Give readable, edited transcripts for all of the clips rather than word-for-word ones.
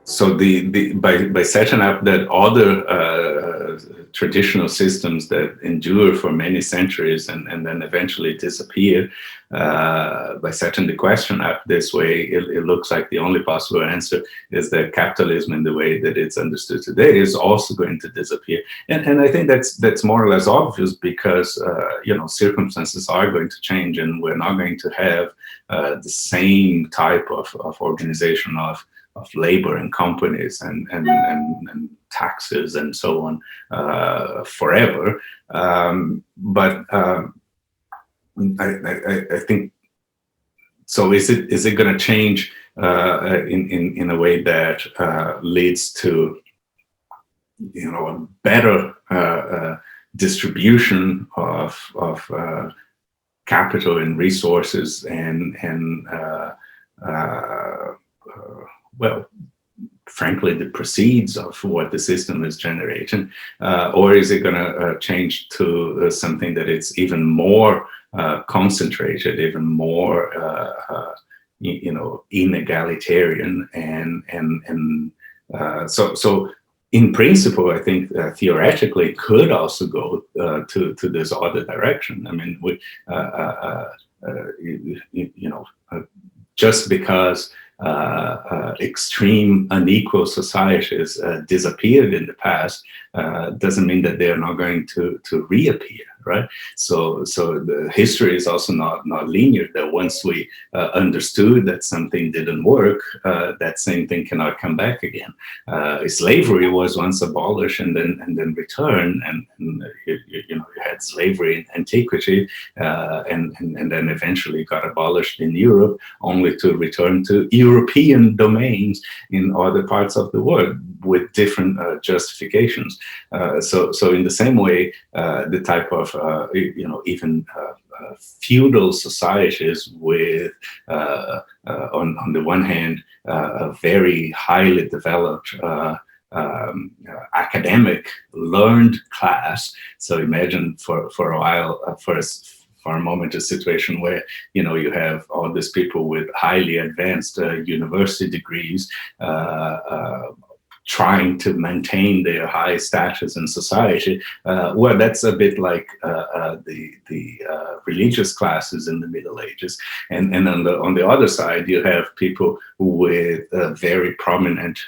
So by setting up that other traditional systems that endure for many centuries and then eventually disappear, by setting the question up this way, it looks like the only possible answer is that capitalism in the way that it's understood today is also going to disappear. And I think that's more or less obvious because circumstances are going to change, and we're not going to have the same type of organization of labor and companies and taxes and so on forever. But I think so. Is it going to change in a way that leads to a better distribution of capital and resources and well, frankly, the proceeds of what the system is generating, or is it going to change to something that it's even more concentrated, even more, inegalitarian, and so in principle, I think theoretically could also go to this other direction. I mean, just because extreme unequal societies disappeared in the past doesn't mean that they are not going to reappear, right? So the history is also not linear, that once we understood that something didn't work, that same thing cannot come back again. Slavery was once abolished and then returned, and you had slavery in antiquity, and then eventually got abolished in Europe, only to return to European domains in other parts of the world with different justifications. So in the same way, the type of even feudal societies with on the one hand a very highly developed academic learned class. So imagine for a while, for a moment, a situation where you have all these people with highly advanced university degrees trying to maintain their high status in society. Well, that's a bit like the religious classes in the Middle Ages. And on the other side, you have people with very prominent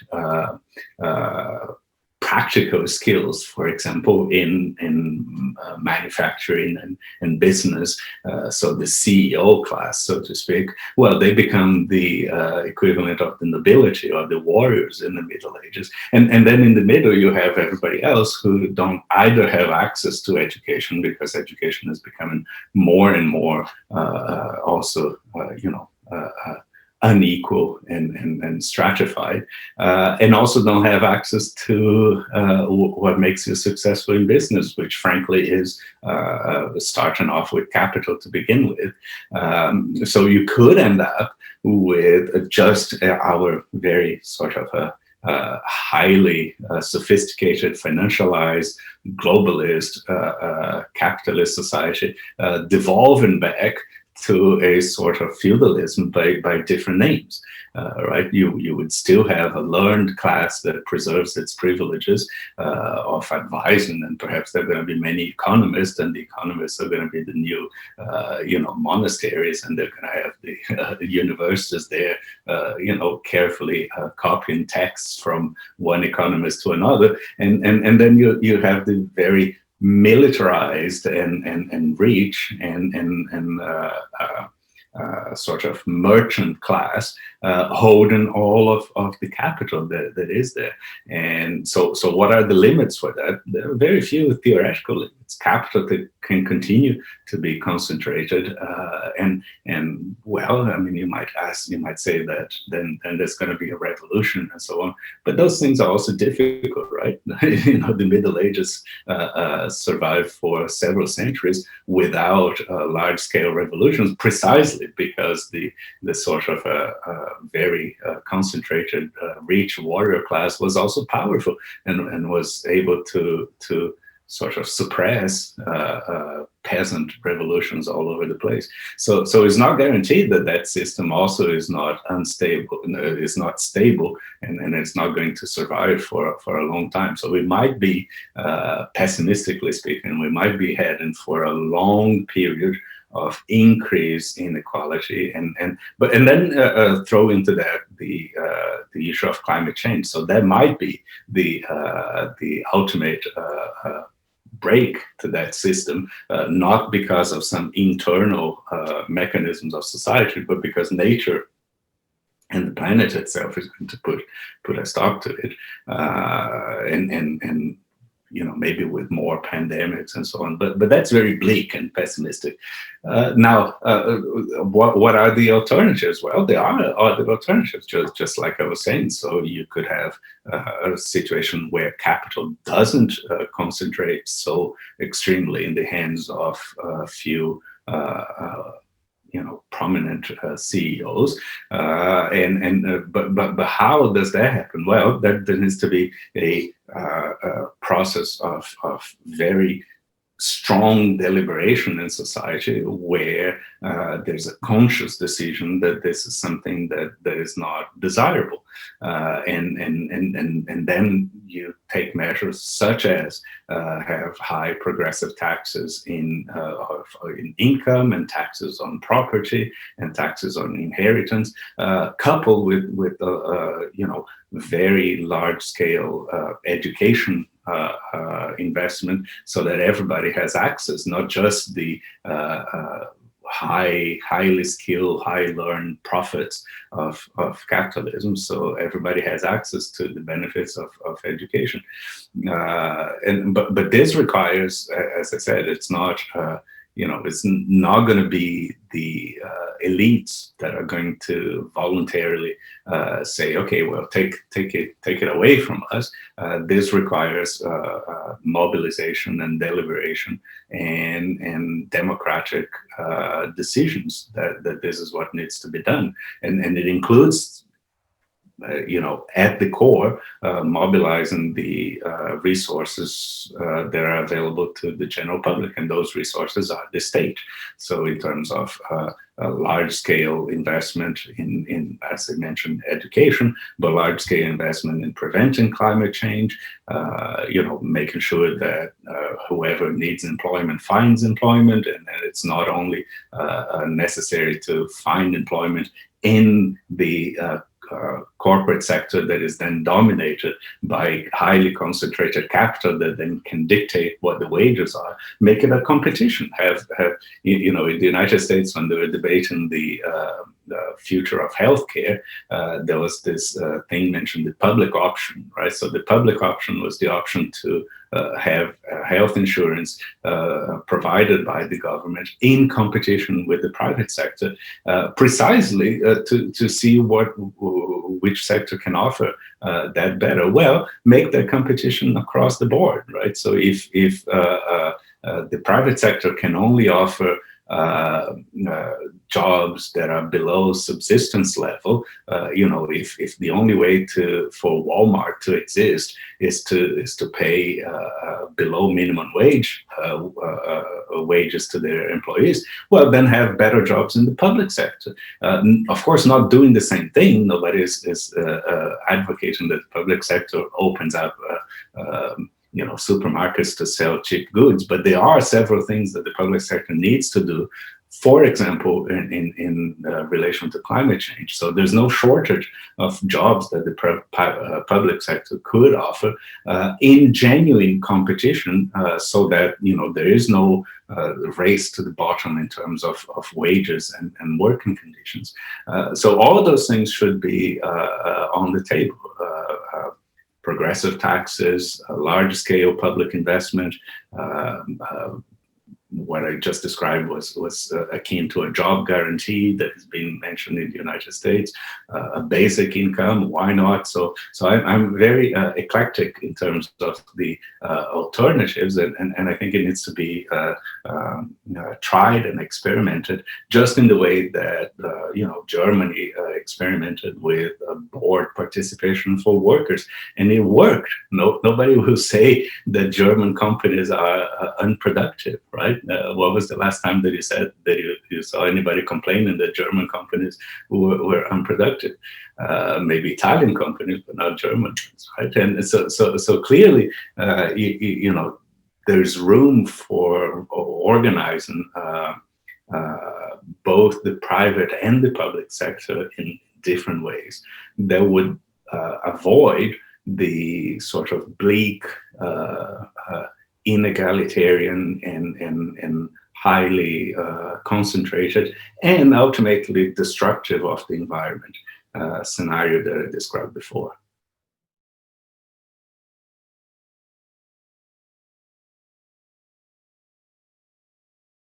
practical skills, for example, in manufacturing and business. So the CEO class, so to speak, well, they become the equivalent of the nobility or the warriors in the Middle Ages. And then in the middle, you have everybody else who don't either have access to education, because education is becoming more and more also, unequal and stratified, and also don't have access to what makes you successful in business, which frankly is starting off with capital to begin with. So you could end up with just our very sort of highly sophisticated, financialized, globalist, capitalist society devolving back to a sort of feudalism by different names, right? You would still have a learned class that preserves its privileges of advising, and perhaps there are going to be many economists, and the economists are going to be the new, monasteries, and they're going to have the universities there, carefully copying texts from one economist to another, and then you have the very militarized and rich and sort of merchant class holding all of the capital that is there. And so what are the limits for that? There are very few theoretical limits. capital can continue to be concentrated, and well, I mean, you might say that then there's going to be a revolution and so on, but those things are also difficult, right? The Middle Ages survived for several centuries without large-scale revolutions, precisely because the sort of very concentrated, rich warrior class was also powerful and was able to sort of suppress peasant revolutions all over the place. So it's not guaranteed that system also is not unstable, is not stable, and it's not going to survive for a long time. So we might be, pessimistically speaking, we might be heading for a long period of increase inequality, and then throw into that the issue of climate change. So that might be the ultimate break to that system, not because of some internal mechanisms of society, but because nature and the planet itself is going to put a stop to it, and maybe with more pandemics and so on. But that's very bleak and pessimistic. Now, what are the alternatives? Well, there are other alternatives, just like I was saying. So you could have a situation where capital doesn't concentrate so extremely in the hands of a few prominent CEOs, but how does that happen? Well, there needs to be a process of very strong deliberation in society where there's a conscious decision that this is something that is not desirable, and then you take measures such as have high progressive taxes in income, and taxes on property, and taxes on inheritance, coupled with very large scale education investment, so that everybody has access, not just the highly skilled, high learned prophets of capitalism. So everybody has access to the benefits of education, but this requires, as I said, it's not it's not going to be the elites that are going to voluntarily say, okay, well, take it away from us. This requires mobilization and deliberation and democratic decisions that this is what needs to be done, and it includes at the core, mobilizing the resources that are available to the general public, and those resources are the state. So in terms of a large-scale investment in, as I mentioned, education, but large-scale investment in preventing climate change, making sure that whoever needs employment finds employment, and it's not only necessary to find employment in the corporate sector that is then dominated by highly concentrated capital that then can dictate what the wages are. Make it a competition. Have in the United States, when they were debating the future of healthcare, there was this thing mentioned, the public option, right? So the public option was the option to have health insurance provided by the government in competition with the private sector, precisely to see which sector can offer that better. Well, make that competition across the board, right? So if the private sector can only offer jobs that are below subsistence level, if the only way for Walmart to exist is to pay below minimum wage wages to their employees, well, then have better jobs in the public sector. Of course, not doing the same thing. Nobody is advocating that the public sector opens up supermarkets to sell cheap goods, but there are several things that the public sector needs to do, for example, in relation to climate change. So there's no shortage of jobs that the public sector could offer in genuine competition, so that there is no race to the bottom in terms of wages and working conditions. So all of those things should be on the table. progressive taxes, large-scale public investment. What I just described was akin to a job guarantee that has been mentioned in the United States, a basic income. Why not? So I'm very eclectic in terms of the alternatives, and I think it needs to be tried and experimented, just in the way that Germany experimented with board participation for workers, and it worked. Nobody will say that German companies are unproductive, right? What was the last time that you said that you saw anybody complaining that German companies were unproductive? Maybe Italian companies, but not German ones, right? And so clearly, there's room for organizing both the private and the public sector in different ways that would avoid the sort of bleak, inegalitarian and highly concentrated and ultimately destructive of the environment scenario that I described before.